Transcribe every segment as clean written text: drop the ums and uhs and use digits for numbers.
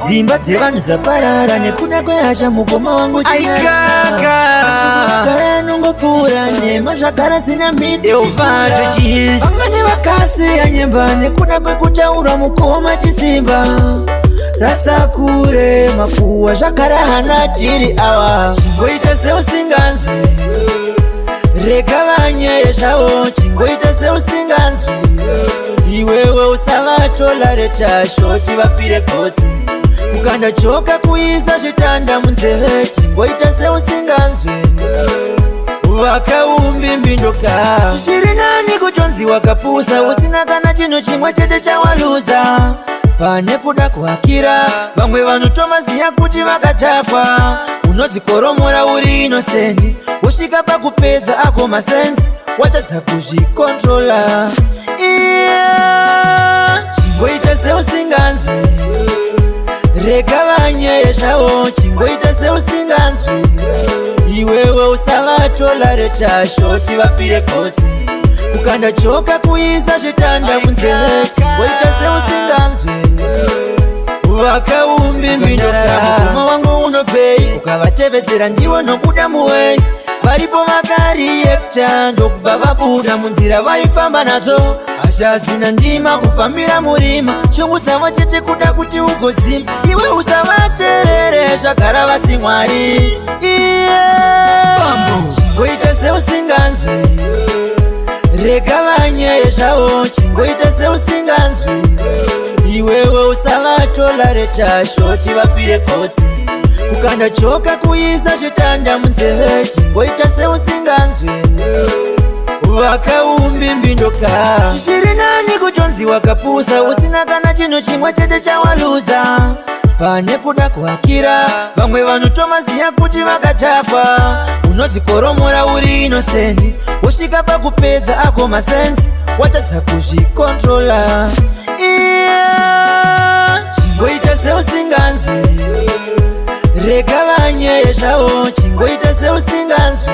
Zimba dzevanhu dzaparara nekuda kwehasha mukoma wangu chikaka nongopfuura nhema zvagara dzina midzi vamwe vakasiya nyemba nekuda kwekutaura mukoma chisimba rasa kure makuwa zvagara hana dhiri awa chingoita seusinganzwi rega vanyeye zvavo chingoita seusinganzwi iwewe usavatola retashoti vapire gotsi kukanda choka kuisa zvitanda munzeve chingoita seusinganzwi vakaumbimbinuka zviri nani kutonziwa kapusa usina kana chinhu chimwe chete chawaluza pane kuda kuhakira vamwe vanhu tomaziya kuti vakatapwa unodzikoromora uri inosendi usvika pakupedza ako masensi watadza kuzvikontrola chingoita seusinganzwi rega vanyeye zvavo chingoita seusinganzwi iwewe usavatola retashoti vapire gotsi kukanda choka kuisa zvitanda munzeve chingoita seusinganzwi vakaumbimbinuka mukoma wangu unopei ukavatevedzera ndiwo nokuda muwei varipo vakariyekta ndokubva vabuda munzira vaifamba nadzo hasha dzina ndima kufambira murima shungu dzavo chete kuda kuti ugodzima iwe usavaterere zvagara vasi mwari chingoita seusinganzwi rega vanyeye zvavo chingoita seusinganzwi iwewe usavatola retashoti vapire gotsi kukanda choka kuisa zvitanda munzeve chingoita seusinganzwi vakaumbimbinuka zviri nani kutonziwa kapusa usina kana chinhu chimwe chete chawaluza pane kuda kuhakira vamwe vanhu tomaziya kuti vakatapwa unodzikoromora uri inosendi usvika pakupedza ako masensi watadza kuzvikontrola chingoita seusinganzwi rega vanyeye zvavo chingoita seusinganzwi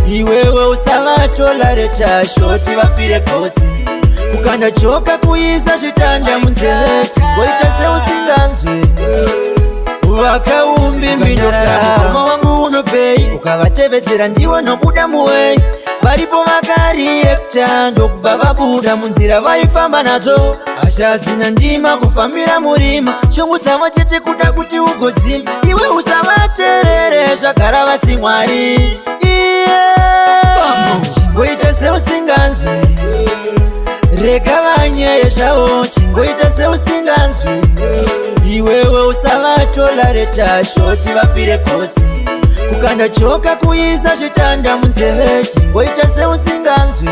iwewe usavatola retashoti vapire gotsi kukanda choka kuisa zvitanda munzeve chingoita seusinganzwi vakaumbimbinuka mukoma wangu unopei ukavatevedzera ndiwo nokuda muwei varipo vakariyekta ndokubva vabuda munzira vaifamba nadzo hasha dzina ndima kufambira murima shungu dzavo chete kuda kuti ugodzima iwe usavaterere zvagara vasi mwari chingoita seusinganzwi rega vanyeye zvavo chingoita seusinganzwi iwewe usavatola retashoti vapire gotsi kukanda choka kuisa zvitanda munzeve chingoita seusinganzwi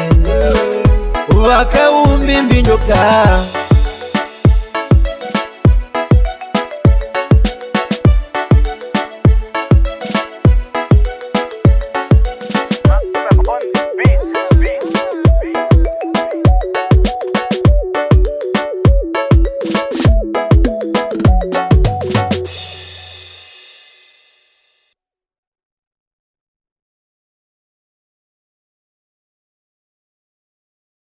vakaumbimbinuka